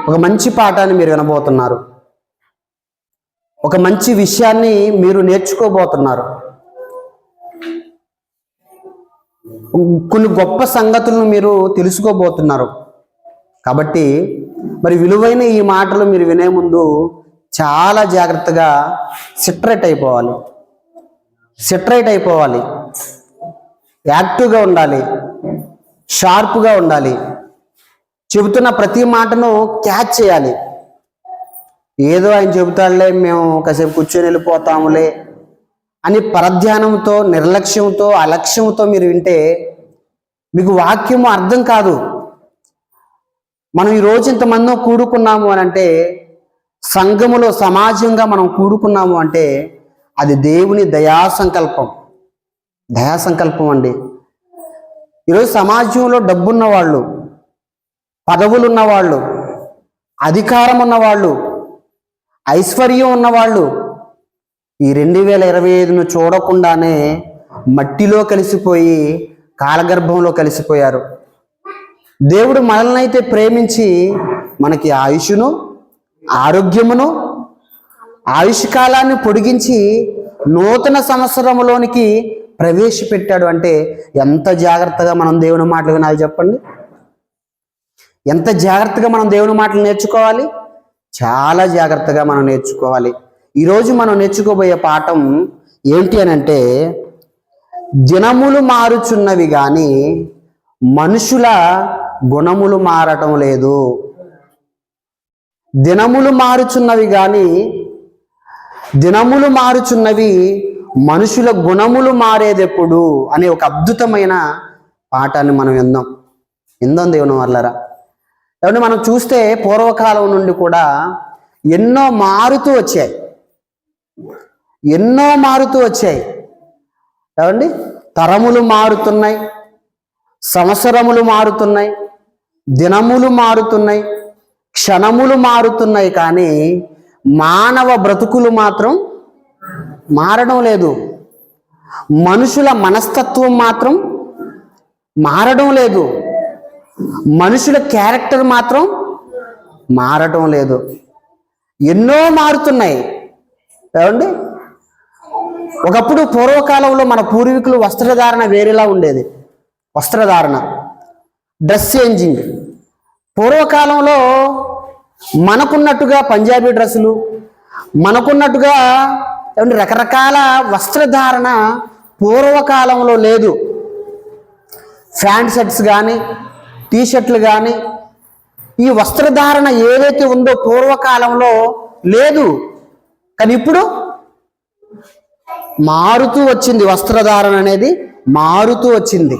ఒక మంచి పాఠాన్ని మీరు వినబోతున్నారు. ఒక మంచి విషయాన్ని మీరు నేర్చుకోబోతున్నారు. కొన్ని గొప్ప సంగతులను మీరు తెలుసుకోబోతున్నారు. కాబట్టి మరి విలువైన ఈ మాటలు మీరు వినే ముందు చాలా జాగ్రత్తగా సిట్రైట్ అయిపోవాలి, యాక్టివ్గా ఉండాలి, షార్ప్గా ఉండాలి. చెబుతున్న ప్రతి మాటను క్యాచ్ చేయాలి. ఏదో ఆయన చెబుతాడులే, మేము కాసేపు కూర్చొని వెళ్ళిపోతాములే అని పరధ్యానంతో, నిర్లక్ష్యంతో, అలక్ష్యంతో మీరు వింటే మీకు వాక్యము అర్థం కాదు. మనం ఈరోజు ఇంతమంది కూడుకున్నాము అని అంటే, సంఘములో సమాజంగా మనం కూడుకున్నాము అంటే అది దేవుని దయాసంకల్పం అండి. ఈరోజు సమాజంలో డబ్బున్న వాళ్ళు, పదవులు ఉన్నవాళ్ళు, అధికారం ఉన్నవాళ్ళు, ఐశ్వర్యం ఉన్నవాళ్ళు ఈ 2025ను చూడకుండానే మట్టిలో కలిసిపోయి కాలగర్భంలో కలిసిపోయారు. దేవుడు మనల్ని అయితే ప్రేమించి మనకి ఆయుష్ను, ఆరోగ్యమును, ఆయుష్కాలాన్ని పొడిగించి నూతన సంవత్సరంలోనికి ప్రవేశపెట్టాడు అంటే ఎంత జాగ్రత్తగా మనం దేవుని మాటలు వినాలి చెప్పండి. ఎంత జాగ్రత్తగా మనం దేవుని మాటలు నేర్చుకోవాలి. చాలా జాగ్రత్తగా మనం నేర్చుకోవాలి. ఈరోజు మనం నేర్చుకోబోయే పాఠం ఏంటి అని అంటే, దినములు మారుచున్నవి కానీ మనుషుల గుణములు మారటం లేదు. దినములు మారుచున్నవి మనుషుల గుణములు మారేదెప్పుడు అనే ఒక అద్భుతమైన పాఠాన్ని మనం విందాం దేవుని వాళ్ళరా. ఏమంటే మనం చూస్తే పూర్వకాలం నుండి కూడా ఎన్నో మారుతూ వచ్చాయి. ఏమండి, తరములు మారుతున్నాయి, సంవత్సరములు మారుతున్నాయి, దినములు మారుతున్నాయి, క్షణములు మారుతున్నాయి, కానీ మానవ బ్రతుకులు మాత్రం మారడం లేదు. మనుషుల మనస్తత్వం మాత్రం మారడం లేదు. మనుషుల క్యారెక్టర్ మాత్రం మారటం లేదు. ఎన్నో మారుతున్నాయి. ఏమండి, ఒకప్పుడు పూర్వకాలంలో మన పూర్వీకులు వస్త్రధారణ వేరేలా ఉండేది. డ్రెస్ చేంజింగ్ పూర్వకాలంలో మనకున్నట్టుగా పంజాబీ డ్రెస్సులు, మనకున్నట్టుగా రకరకాల వస్త్రధారణ పూర్వకాలంలో లేదు. ప్యాంట్ షర్ట్స్ కానీ, టీషర్ట్లు కానీ, ఈ వస్త్రధారణ ఏదైతే ఉందో పూర్వకాలంలో లేదు. కానీ ఇప్పుడు మారుతూ వచ్చింది. వస్త్రధారణ అనేది మారుతూ వచ్చింది.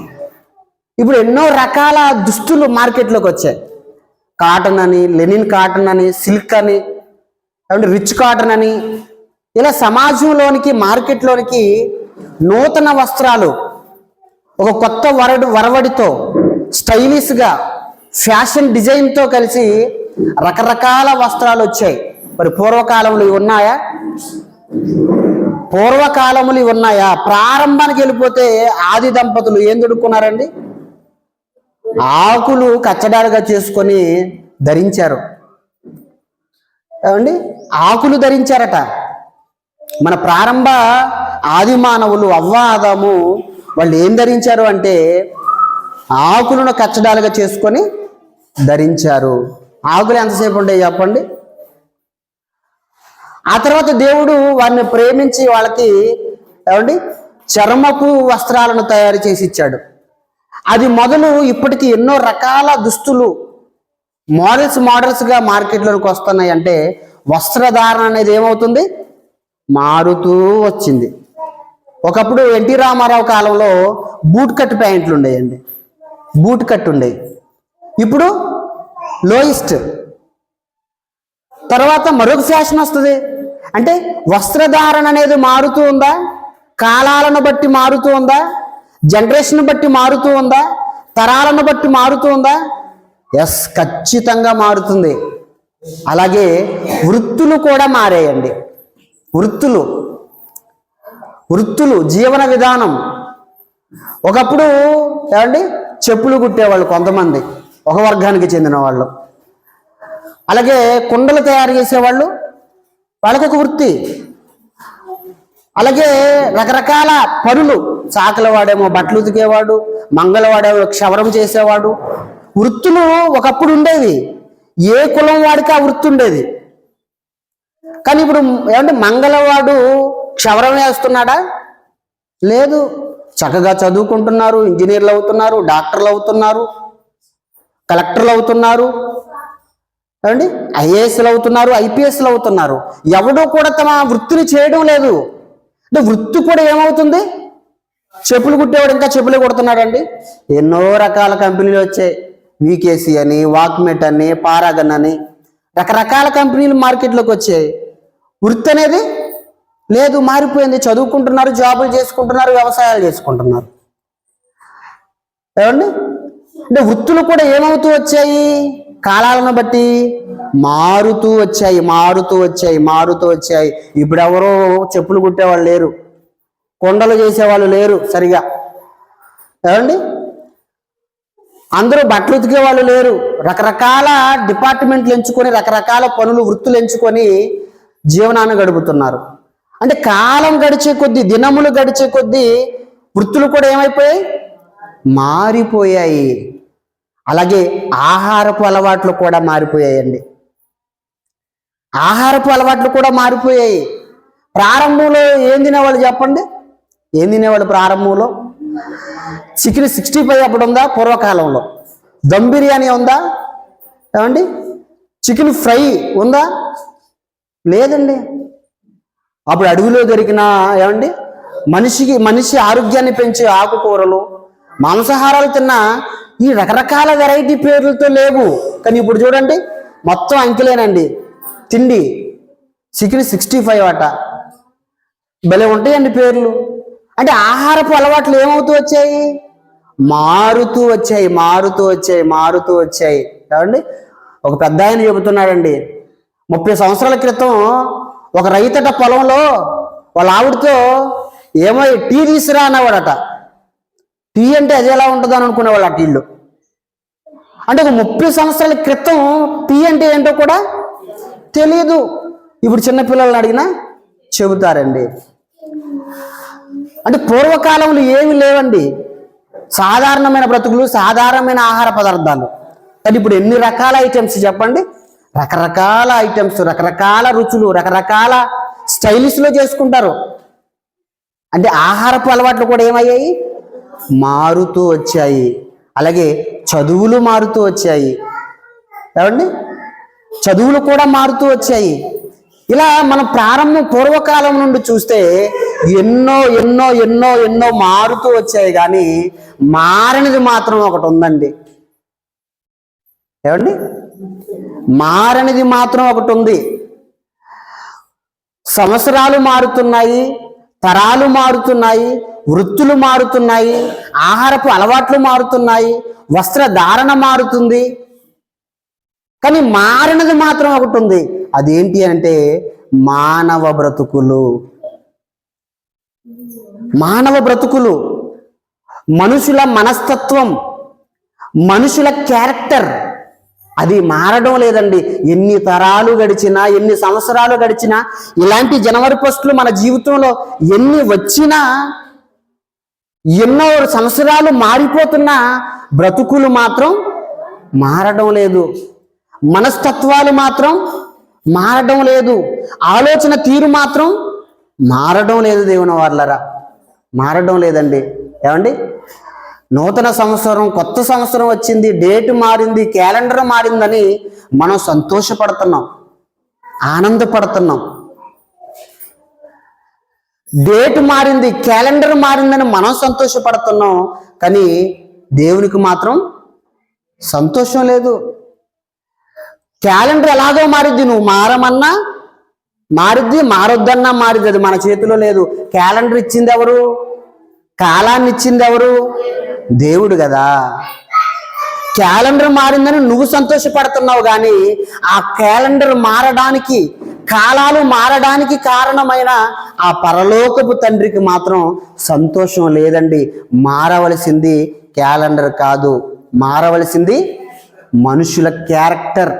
ఇప్పుడు ఎన్నో రకాల దుస్తులు మార్కెట్లోకి వచ్చాయి. కాటన్ అని, లెనిన్ కాటన్ అని, సిల్క్ అని, రిచ్ కాటన్ అని, ఇలా సమాజంలోనికి, మార్కెట్లోనికి నూతన వస్త్రాలు ఒక కొత్త వరవడితో, స్టైలిష్గా, ఫ్యాషన్ డిజైన్తో కలిసి రకరకాల వస్త్రాలు వచ్చాయి. మరి పూర్వకాలంలో ఇవి ఉన్నాయా? ప్రారంభానికి వెళ్ళిపోతే ఆది దంపతులు ఏం దొడుక్కున్నారండి? ఆకులు కచ్చడాలుగా చేసుకొని ధరించారు. ఏమండి, ఆకులు ధరించారట. మన ప్రారంభ ఆది మానవులు అవ్వ, ఆదాము వాళ్ళు ఏం ధరించారు అంటే ఆకులను కచ్చడాలుగా చేసుకొని ధరించారు. ఆకులు ఎంతసేపు ఉంటాయి చెప్పండి? ఆ తర్వాత దేవుడు వారిని ప్రేమించి వాళ్ళకి చర్మపు వస్త్రాలను తయారు చేసి ఇచ్చాడు. అది మొదలు ఇప్పటికీ ఎన్నో రకాల దుస్తులు మోడల్స్గా మార్కెట్లోకి వస్తున్నాయి. అంటే వస్త్రధారణ అనేది ఏమవుతుంది? మారుతూ వచ్చింది. ఒకప్పుడు ఎన్టీ రామారావు కాలంలో బూట్ కట్ ప్యాంట్లు ఉండేయండి, ఉండేవి. ఇప్పుడు లోయెస్ట్. తర్వాత మరొక ఫ్యాషన్ వస్తుంది. అంటే వస్త్రధారణ అనేది మారుతూ ఉందా? కాలాలను బట్టి మారుతూ ఉందా? జనరేషన్ బట్టి మారుతూ ఉందా? తరాలను బట్టి మారుతూ ఉందా? ఎస్, ఖచ్చితంగా మారుతుంది. అలాగే వృత్తులు కూడా మారాయండి. వృత్తులు, జీవన విధానం. ఒకప్పుడు చెప్పులు కుట్టేవాళ్ళు కొంతమంది, ఒక వర్గానికి చెందిన వాళ్ళు. అలాగే కుండలు తయారు చేసేవాళ్ళు, వాళ్ళకు ఒక వృత్తి. అలాగే రకరకాల పనులు, చాకలి వాడేమో బట్టలు ఉతికేవాడు, మంగళవాడేమో క్షవరం చేసేవాడు. వృత్తులు ఒకప్పుడు ఉండేవి, ఏ కులం వాడికి ఆ వృత్తి ఉండేది. కానీ ఇప్పుడు ఏమంటే మంగళవాడు క్షవరం వేస్తున్నాడా? లేదు. చక్కగా చదువుకుంటున్నారు, ఇంజనీర్లు అవుతున్నారు, డాక్టర్లు అవుతున్నారు, కలెక్టర్లు అవుతున్నారు, ఏమండి ఐఏఎస్లు అవుతున్నారు, ఐపీఎస్లు అవుతున్నారు. ఎవడూ కూడా తమ వృత్తిని చేయడం లేదు. అంటే వృత్తి కూడా ఏమవుతుంది? చెప్పులు కుట్టేవాడు ఇంకా చెప్పులే కుడుతున్నాడండి. ఎన్నో రకాల కంపెనీలు వచ్చాయి, వికేసి అని, వాక్మెట్ అని, పారాగన్ అని, రకరకాల కంపెనీలు మార్కెట్లోకి వచ్చాయి. వృత్తి అనేది లేదు, మారిపోయింది. చదువుకుంటున్నారు, జాబులు చేసుకుంటున్నారు, వ్యవసాయాలు చేసుకుంటున్నారు. ఏమండి అంటే వృత్తులు కూడా ఏమవుతూ వచ్చాయి? కాలాలను బట్టి మారుతూ వచ్చాయి, మారుతూ వచ్చాయి, మారుతూ వచ్చాయి. ఇప్పుడు ఎవరో చెప్పులు కుట్టేవాళ్ళు లేరు, కొండలు చేసేవాళ్ళు లేరు సరిగా. ఏమండి అందరూ బట్టలు ఉతికే వాళ్ళు లేరు. రకరకాల డిపార్ట్మెంట్లు ఎంచుకొని, రకరకాల పనులు, వృత్తులు ఎంచుకొని జీవనాన్ని గడుపుతున్నారు. అంటే కాలం గడిచే కొద్దీ, దినములు గడిచే కొద్దీ వృత్తులు కూడా ఏమైపోయాయి? మారిపోయాయి. అలాగే ఆహారపు అలవాట్లు కూడా మారిపోయాయండి. ఆహారపు అలవాట్లు కూడా మారిపోయాయి. ప్రారంభంలో ఏం తినేవాళ్ళు చెప్పండి? ఏం తినేవాళ్ళు ప్రారంభంలో? చికెన్ 65 అప్పుడు ఉందా? పూర్వకాలంలో దమ్ బిర్యానీ ఉందా? ఏమండి చికెన్ ఫ్రై ఉందా? లేదండి. అప్పుడు అడవిలో దొరికిన ఏమండి మనిషి ఆరోగ్యాన్ని పెంచే ఆకుకూరలు, మాంసాహారాలు తిన్నా ఈ రకరకాల వెరైటీ పేర్లతో లేవు. కానీ ఇప్పుడు చూడండి, మొత్తం అంకెలేనండి తిండి. చికెన్ 65 అట, భలే ఉంటాయండి పేర్లు. అంటే ఆహారపు అలవాట్లు ఏమవుతూ వచ్చాయి? మారుతూ వచ్చాయి, మారుతూ వచ్చాయి, మారుతూ వచ్చాయి. ఏమండి ఒక పెద్ద ఆయన చెబుతున్నాడండి, 30 సంవత్సరాల క్రితం ఒక రైతట పొలంలో వాళ్ళ ఆవిడతో ఏమో టీ తీసురా అన్నవాడట. టీ అంటే అది ఎలా ఉంటుందో అని అనుకునేవాళ్ళు ఆ టీళ్ళు. అంటే ఒక 30 సంవత్సరాల క్రితం టీ అంటే ఏంటో కూడా తెలియదు. ఇప్పుడు చిన్నపిల్లల్ని అడిగినా చెబుతారండి. అంటే పూర్వకాలంలో ఏమి లేవండి, సాధారణమైన బ్రతుకులు, సాధారణమైన ఆహార పదార్థాలు. కానీ ఇప్పుడు ఎన్ని రకాల ఐటమ్స్ చెప్పండి? రకరకాల ఐటమ్స్, రకరకాల రుచులు, రకరకాల స్టైలిష్లో చేసుకుంటారు. అంటే ఆహారపు అలవాట్లు కూడా ఏమయ్యాయి? మారుతూ వచ్చాయి. అలాగే చదువులు మారుతూ వచ్చాయి. ఏమండి చదువులు కూడా మారుతూ వచ్చాయి. ఇలా మనం పూర్వకాలం నుండి చూస్తే ఎన్నో ఎన్నో ఎన్నో ఎన్నో మారుతూ వచ్చాయి. కానీ మారనిది మాత్రం ఒకటి ఉందండి. ఏమండి మారనిది మాత్రం ఒకటి ఉంది. సంవత్సరాలు మారుతున్నాయి, తరాలు మారుతున్నాయి, వృత్తులు మారుతున్నాయి, ఆహారపు అలవాట్లు మారుతున్నాయి, వస్త్రధారణ మారుతుంది. కానీ మారినది మాత్రం ఒకటి ఉంది. అదేంటి అంటే మానవ బ్రతుకులు. మానవ బ్రతుకులు, మనుషుల మనస్తత్వం, మనుషుల క్యారెక్టర్ అది మారడం లేదండి. ఎన్ని తరాలు గడిచినా, ఎన్ని సంవత్సరాలు గడిచినా, ఇలాంటి జనవరి ఫస్ట్లు మన జీవితంలో ఎన్ని వచ్చినా, ఎన్నో సంవత్సరాలు మారిపోతున్నా బ్రతుకులు మాత్రం మారడం లేదు. మనస్తత్వాలు మాత్రం మారడం లేదు. ఆలోచన తీరు మాత్రం మారడం లేదు. దేవుని వాళ్ళరా, మారడం లేదండి. ఏమండి నూతన సంవత్సరం, కొత్త సంవత్సరం వచ్చింది, డేట్ మారింది, క్యాలెండర్ మారిందని మనం సంతోషపడుతున్నాం, ఆనందపడుతున్నాం. డేట్ మారింది, క్యాలెండర్ మారిందని మనం సంతోషపడుతున్నాం. కానీ దేవునికి మాత్రం సంతోషం లేదు. క్యాలెండర్ ఎలాగో మారిద్ది, నువ్వు మారమన్నా మారిద్ది, మారొద్దన్నా మారిద్ది. అది మన చేతిలో లేదు. క్యాలెండర్ ఇచ్చింది ఎవరు? కాలాన్ని ఇచ్చింది ఎవరు? దేవుడు కదా. క్యాలెండర్ మారిందని నువ్వు సంతోషపడుతున్నావు, కానీ ఆ క్యాలెండర్ మారడానికి, కాలాలు మారడానికి కారణమైన ఆ పరలోకపు తండ్రికి మాత్రం సంతోషం లేదండి. మారవలసింది క్యాలెండర్ కాదు, మారవలసింది మనుషుల క్యారెక్టర్.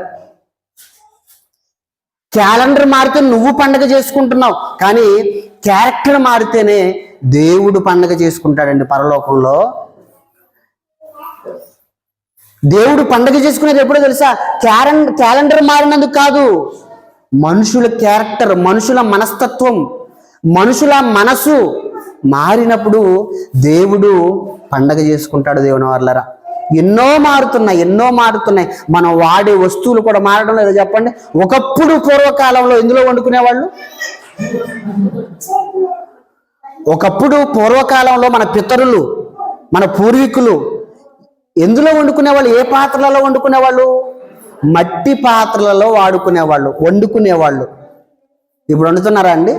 క్యాలెండర్ మారితే నువ్వు పండగ చేసుకుంటున్నావు, కానీ క్యారెక్టర్ మారితేనే దేవుడు పండగ చేసుకుంటాడండి పరలోకంలో. దేవుడు పండగ చేసుకునేది ఎప్పుడో తెలుసా? క్యాలెండర్ మారినందుకు కాదు, మనుషుల క్యారెక్టర్, మనుషుల మనస్తత్వం, మనుషుల మనసు మారినప్పుడు దేవుడు పండగ చేసుకుంటాడు. దేవుని వాళ్ళరా, ఎన్నో మారుతున్నాయి. మనం వాడే వస్తువులు కూడా మారడం లేదో చెప్పండి. ఒకప్పుడు పూర్వకాలంలో ఎందులో వండుకునేవాళ్ళు? ఒకప్పుడు పూర్వకాలంలో మన పితరులు, మన పూర్వీకులు ఎందులో వండుకునేవాళ్ళు? ఏ పాత్రలలో వండుకునేవాళ్ళు? మట్టి పాత్రలలో వండుకునేవాళ్ళు. ఇప్పుడు వండుతున్నారా అండి?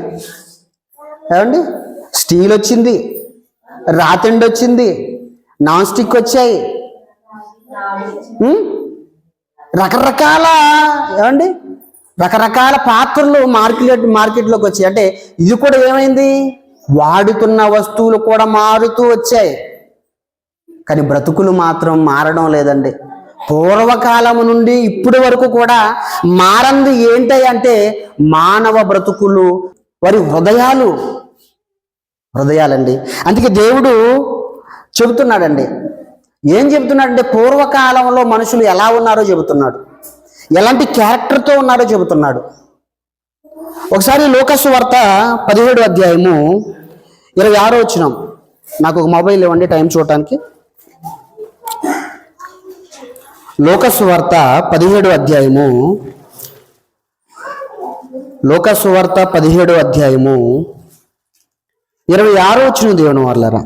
ఏమండి, స్టీల్ వచ్చింది, రాతిండి వచ్చింది, నాన్ స్టిక్ వచ్చాయి, రకరకాల పాత్రలు మార్కెట్లోకి వచ్చాయి. అంటే ఇది కూడా ఏమైంది? వాడుతున్న వస్తువులు కూడా మారుతూ వచ్చాయి, కానీ బ్రతుకులు మాత్రం మారడం లేదండి. పూర్వకాలము నుండి ఇప్పటి వరకు కూడా మారంది ఏంటి అంటే మానవ బ్రతుకులు, వారి హృదయాలండి. అందుకే దేవుడు చెబుతున్నాడండి. ఏం చెబుతున్నాడంటే పూర్వకాలంలో మనుషులు ఎలా ఉన్నారో చెబుతున్నాడు, ఎలాంటి క్యారెక్టర్తో ఉన్నారో చెబుతున్నాడు. ఒకసారి లోకాసు వార్త 17వ అధ్యాయము 26వ వచనం. నాకు ఒక మొబైల్ ఇవ్వండి టైం చూడటానికి. లోకాసు వార్త 17వ అధ్యాయము 26వ వచనం. దేవుని వాళ్ళరా,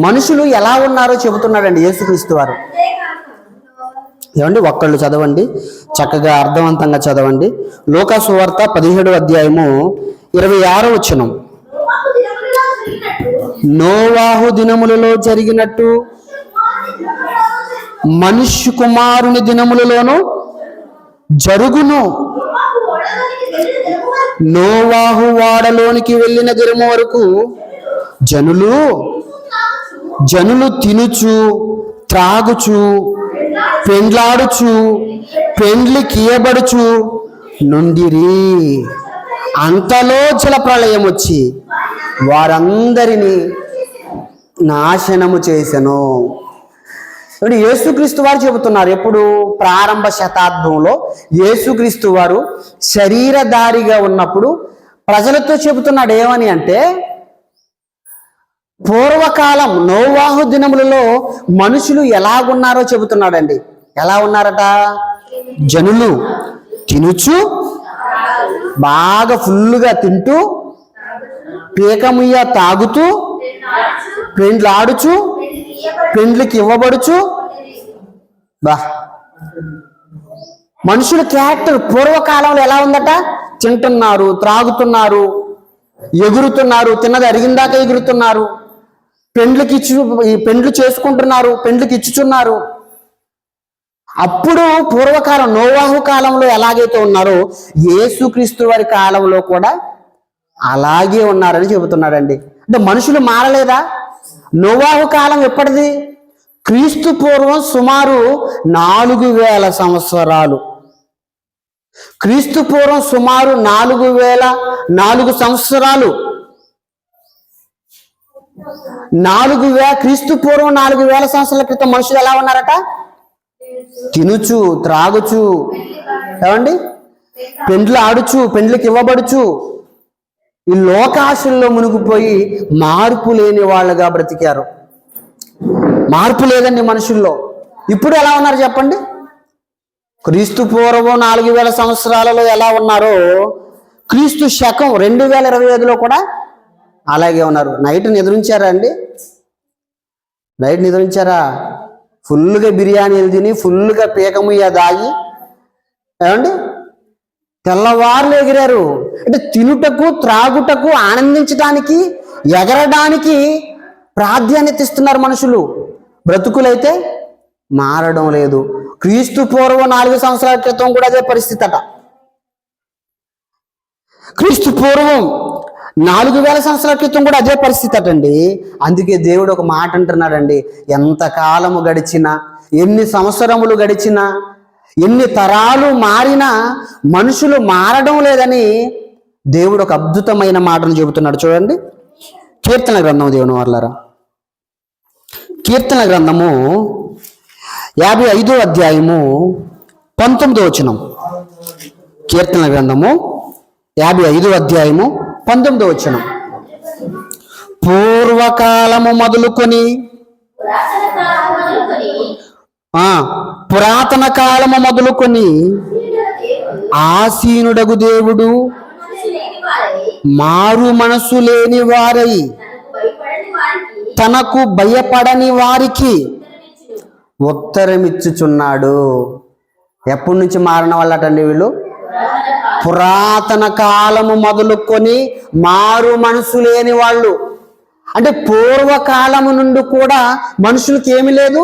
మనుషులు ఎలా ఉన్నారో చెబుతున్నాడండి యేసుక్రీస్తు వారు. ఏమండి, ఒక్కళ్ళు చదవండి, చక్కగా అర్థవంతంగా చదవండి. లోకాసు వార్త 17వ అధ్యాయము 26వ వచనం. నోవాహు దినములలో జరిగినట్టు మనుష్య కుమారుని దినములలోనూ జరుగును. నోవాహు వాడలోనికి వెళ్ళిన దినము వరకు జనులు తినుచు త్రాగుచు పెండ్లాడుచు పెండ్లి కీయబడుచు నుండిరి. అంతలో జల ప్రళయం వచ్చి వారందరినీ నాశనము చేసెను. యేసుక్రీస్తు వారు చెబుతున్నారు. ఎప్పుడు? ప్రారంభ శతాబ్దంలో యేసుక్రీస్తు వారు శరీరధారిగా ఉన్నప్పుడు ప్రజలతో చెబుతున్నాడు. ఏమని అంటే, పూర్వకాలం నోవాహు దినములలో మనుషులు ఎలాగున్నారో చెబుతున్నాడండి. ఎలా ఉన్నారట? జనులు తినుచు, బాగా ఫుల్లుగా తింటూ, పీకముయ్య తాగుతూ, పెండ్లాడుచు, పెండ్లికి ఇవ్వబడుచు. మనుషుల క్యారెక్టర్ పూర్వకాలంలో ఎలా ఉందట? తింటున్నారు, త్రాగుతున్నారు, ఎగురుతున్నారు, తిన్నది అరిగిందాక ఎగురుతున్నారు, పెండ్లు చేసుకుంటున్నారు, పెండ్లికి ఇచ్చుచున్నారు. అప్పుడు పూర్వకాలం నోవాహు కాలంలో ఎలాగైతే ఉన్నారో యేసుక్రీస్తు వారి కాలంలో కూడా అలాగే ఉన్నారని చెబుతున్నాడండి. అంటే మనుషులు మారలేదా? నోవాహు కాలం ఎప్పటిది? క్రీస్తు పూర్వం సుమారు 4000 సంవత్సరాలు. క్రీస్తు పూర్వం సుమారు 4004 సంవత్సరాలు. క్రీస్తు పూర్వం 4000 సంవత్సరాల క్రితం మనుషులు ఎలా ఉన్నారట? తినుచు, త్రాగుచు, ఏమండి, పెండ్లు ఆడుచు, పెండ్లికి ఇవ్వబడుచు, ఈ లోకాశల్లో మునిగిపోయి మార్పు లేని వాళ్ళుగా బ్రతికారు. మార్పు లేదండి మనుషుల్లో. ఇప్పుడు ఎలా ఉన్నారు చెప్పండి? క్రీస్తు పూర్వం 4000 సంవత్సరాలలో ఎలా ఉన్నారో క్రీస్తు శకం 2025లో కూడా అలాగే ఉన్నారు. నైట్ నిద్రించారా అండి? నైట్ నిద్రించారా? ఫుల్గా బిర్యానీలు తిని, ఫుల్గా పీకముయ్య దాగి, ఏమండి, తెల్లవారులు ఎగిరారు. అంటే తినుటకు, త్రాగుటకు, ఆనందించడానికి, ఎగరడానికి ప్రాధాన్యత ఇస్తున్నారు మనుషులు. బ్రతుకులైతే మారడం లేదు. క్రీస్తు పూర్వం 4 సంవత్సరాల క్రితం కూడా అదే పరిస్థితి అట. క్రీస్తు పూర్వం 4000 సంవత్సరాల క్రితం కూడా అదే పరిస్థితి అటండి. అందుకే దేవుడు ఒక మాట అంటున్నాడండి, ఎంత కాలము గడిచినా, ఎన్ని సంవత్సరములు గడిచినా, ఎన్ని తరాలు మారినా మనుషులు మారడం లేదని దేవుడు ఒక అద్భుతమైన మాటను చెబుతున్నాడు. చూడండి, కీర్తన గ్రంథం, దేవుని వాళ్ళారా, కీర్తన గ్రంథము 55వ అధ్యాయము 19వ వచనం. కీర్తన గ్రంథము 55వ అధ్యాయము 19వ వచనం. పూర్వకాలము మొదలుకొని పురాతన కాలము మొదలుకొని ఆసీనుడగు దేవుడు మారు మనసు లేని వారై తనకు భయపడని వారికి ఉత్తరమిచ్చుచున్నాడు. ఎప్పటి నుంచి మారిన వాళ్ళటండి వీళ్ళు? పురాతన కాలము మొదలుకొని మారు మనసు లేని వాళ్ళు. అంటే పూర్వకాలము నుండి కూడా మనుషులకి ఏమి లేదు,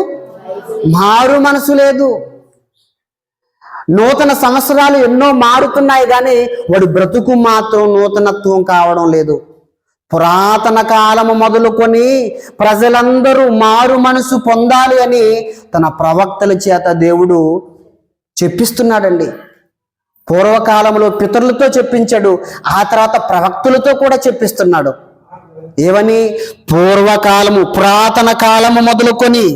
మారు మనసు లేదు. నూతన సంవత్సరాలు ఎన్నో మారుతున్నాయి కానీ వాడి బ్రతుకు మాత్రం నూతనత్వం కావడం లేదు. పురాతన కాలము మొదలుకొని ప్రజలందరూ మారు మనసు పొందాలి అని తన ప్రవక్తల చేత దేవుడు చెప్పిస్తున్నాడండి. పూర్వకాలంలో పితరులతో చెప్పించాడు, ఆ తర్వాత ప్రవక్తులతో కూడా చెప్పిస్తున్నాడు. ఏమని? పూర్వకాలము, పురాతన కాలము మొదలుకొని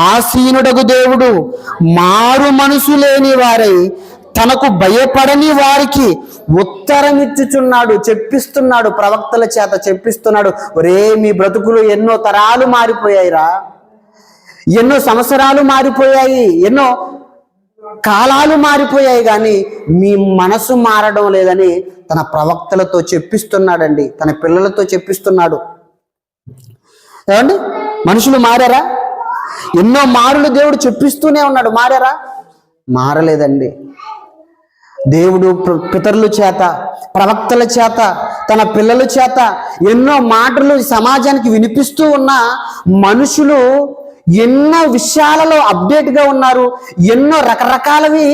ఆసీనుడగు దేవుడు మారు మనసు లేని వారై తనకు భయపడని వారికి ఉత్తరమిచ్చుచున్నాడు. చెప్పిస్తున్నాడు, ప్రవక్తల చేత చెప్పిస్తున్నాడు. ఒరే, మీ బ్రతుకులు ఎన్నో తరాలు మారిపోయాయిరా, ఎన్నో సంవత్సరాలు మారిపోయాయి, ఎన్నో కాలాలు మారిపోయాయి, కానీ మీ మనసు మారడం లేదని తన ప్రవక్తలతో చెప్పిస్తున్నాడండి, తన పిల్లలతో చెప్పిస్తున్నాడు. ఏమండి, మనుషులు మారారా? ఎన్నో మారులు దేవుడు చెప్పిస్తూనే ఉన్నాడు. మారారా? మారలేదండి. దేవుడు పితరుల చేత, ప్రవక్తల చేత, తన పిల్లల చేత ఎన్నో మాటలు సమాజానికి వినిపిస్తూ ఉన్న మనుషులు ఎన్నో విషయాలలో అప్డేట్గా ఉన్నారు, ఎన్నో రకరకాలవి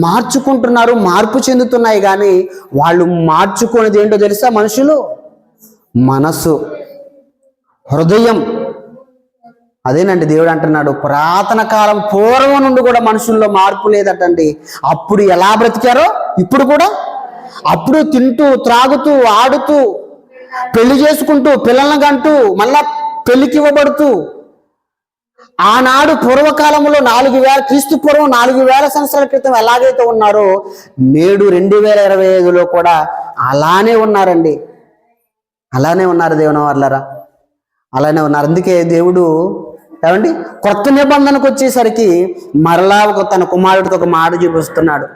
మార్చుకుంటున్నారు, మార్పు చెందుతున్నాయి. కానీ వాళ్ళు మార్చుకునేది ఏంటో తెలుసా? మనుషులు మనసు, హృదయం. అదేనండి దేవుడు అంటున్నాడు, పురాతన కాలం పూర్వం నుండి కూడా మనుషుల్లో మార్పు లేదటండి. అప్పుడు ఎలా బ్రతికారో ఇప్పుడు కూడా, అప్పుడు తింటూ త్రాగుతూ ఆడుతూ పెళ్లి చేసుకుంటూ పిల్లలను కంటూ మళ్ళా పెళ్లికి ఇవ్వబడుతూ, ఆనాడు పూర్వకాలంలో 4000 క్రీస్తు పూర్వం 4000 సంవత్సరాల క్రితం ఎలాగైతే ఉన్నారో నేడు 2025లో కూడా అలానే ఉన్నారండి. అలానే ఉన్నారు దేవుని వాళ్ళారా, అలానే ఉన్నారు. అందుకే దేవుడు ఏమండి కొత్త నిబంధనకు వచ్చేసరికి మరలా తన కుమారుడితో ఒక మాట చూపిస్తున్నాడు.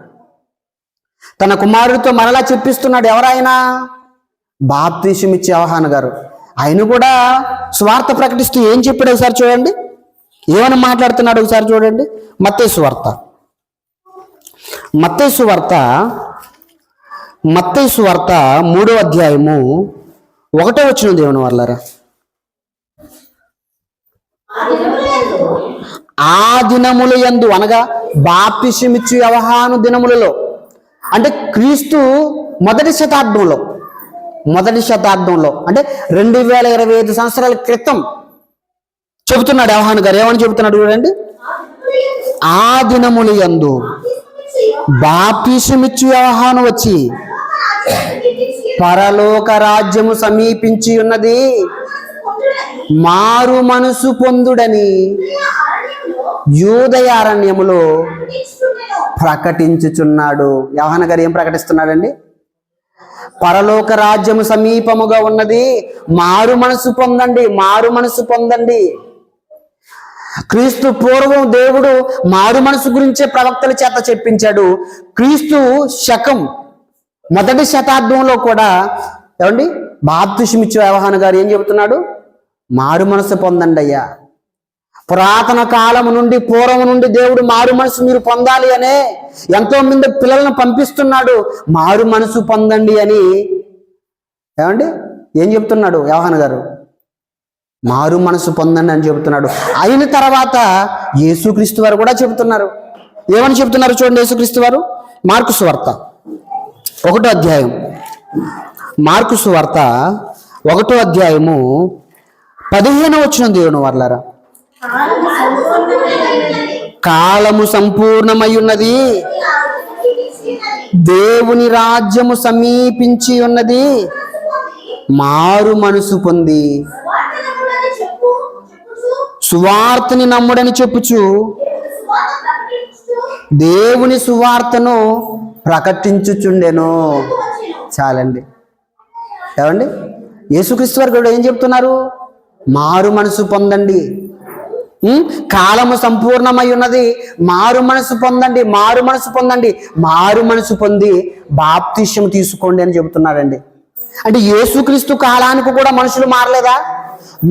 తన కుమారుడితో మరలా చెప్పిస్తున్నాడు. ఎవరైనా? బాప్తీసం ఇచ్చే యోహాను గారు. ఆయన కూడా స్వార్థ ప్రకటిస్తూ ఏం చెప్పాడు ఒకసారి చూడండి, ఏమని మాట్లాడుతున్నాడు ఒకసారి చూడండి. మత్తయి సువార్త 3వ అధ్యాయము 1వ వచనం దేవుని వాళ్ళారా. ఆ దినముల యందు, అనగా బాప్తిసమిచ్చు యోహాను దినములలో, అంటే క్రీస్తు మొదటి శతాబ్దంలో అంటే 2025 సంవత్సరాల క్రితం చెబుతున్నాడు యోహాను గారు. ఏమని చెబుతున్నాడు చూడండి. ఆ దినముల యందు బాప్తిసమిచ్చు యోహాను వచ్చి పరలోక రాజ్యము సమీపించి ఉన్నది, మారు మనసు పొందుడని యూదయ అరణ్యములో ప్రకటించుచున్నాడు. యోహాను గారు ఏం ప్రకటిస్తున్నాడండి? పరలోక రాజ్యము సమీపముగా ఉన్నది, మారు మనసు పొందండి, మారు మనసు పొందండి. క్రీస్తు పూర్వం దేవుడు మారు మనసు గురించే ప్రవక్తల చేత చెప్పించాడు. క్రీస్తు శకం మొదటి శతాబ్దంలో కూడా ఏమండి బాప్తిసమిచ్చు యోహాను గారు ఏం చెబుతున్నాడు? మారు మనసు పొందండి అయ్యా. పురాతన కాలం నుండి, పూర్వం నుండి దేవుడు మారు మనసు మీరు పొందాలి అనే ఎంతో మంది పిల్లలను పంపిస్తున్నాడు. మారు మనసు పొందండి అని ఏమండి ఏం చెప్తున్నాడు యోహాను గారు? మారు మనసు పొందండి అని చెబుతున్నాడు. అయిన తర్వాత యేసుక్రీస్తు వారు కూడా చెబుతున్నారు. ఏమని చెబుతున్నారు చూడండి. యేసుక్రీస్తు వారు మార్కు సువార్త 1వ అధ్యాయం, మార్కు సువార్త 1వ అధ్యాయము 15వ వచనం దేవుని వాళ్ళారా. కాలము సంపూర్ణమై ఉన్నది, దేవుని రాజ్యము సమీపించి ఉన్నది. మారు మనసు పొంది సువార్తని నమ్ముడని చెప్పుచు దేవుని సువార్తను ప్రకటించుచుండెను. చాలండి. ఏమండి, యేసుక్రీస్తు వారు కూడా ఏం చెప్తున్నారు? మారు మనసు పొందండి, కాలము సంపూర్ణమై ఉన్నది, మారు మనసు పొందండి, మారు మనసు పొందండి, మారు మనసు పొంది బాప్తిష్యం తీసుకోండి అని చెబుతున్నారండి. అంటే యేసుక్రీస్తు కాలానికి కూడా మనుషులు మారలేదా?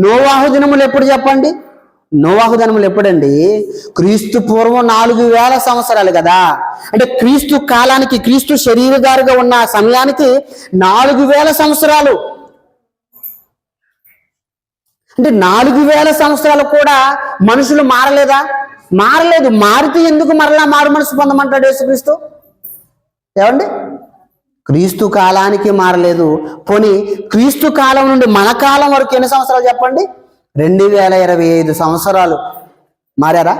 నోవాహు దినములు ఎప్పుడు చెప్పండి? నోవాహు దినములు ఎప్పుడండి? క్రీస్తు పూర్వం 4000 సంవత్సరాలు కదా. అంటే క్రీస్తు కాలానికి, క్రీస్తు శరీరధారిగా ఉన్న సమయానికి 4000 సంవత్సరాలు. అంటే 4000 సంవత్సరాలు కూడా మనుషులు మారలేదా? మారలేదు. మారితే ఎందుకు మరలా మారు మనసు పొందమంటాడు యేసుక్రీస్తు? ఏమండి, క్రీస్తు కాలానికి మారలేదు. పోనీ క్రీస్తు కాలం నుండి మన కాలం వరకు ఎన్ని సంవత్సరాలు చెప్పండి? 2025 సంవత్సరాలు. మారారా?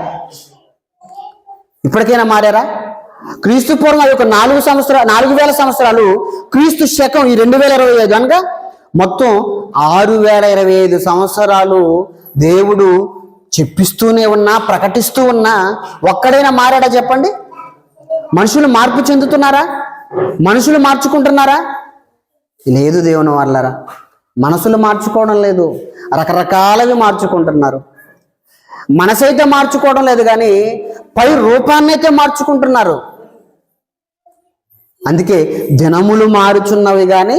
ఇప్పటికైనా మారారా? క్రీస్తు పూర్వం ఒక 4000 సంవత్సరాలు, క్రీస్తు శకం ఈ 2025 అనగా మొత్తం 6025 సంవత్సరాలు దేవుడు చెప్పిస్తూనే ఉన్నా, ప్రకటిస్తూ ఉన్నా ఒక్కడైనా మారాడా చెప్పండి? మనుషులు మార్పు చెందుతున్నారా? మనుషులు మార్చుకుంటున్నారా? లేదు దేవుని వాళ్ళరా. మనసులు మార్చుకోవడం లేదు, రకరకాలవి మార్చుకుంటున్నారు. మనసైతే మార్చుకోవడం లేదు, కానీ పై రూపాన్ని అయితే మార్చుకుంటున్నారు. అందుకే దినములు మారుచున్నవి కానీ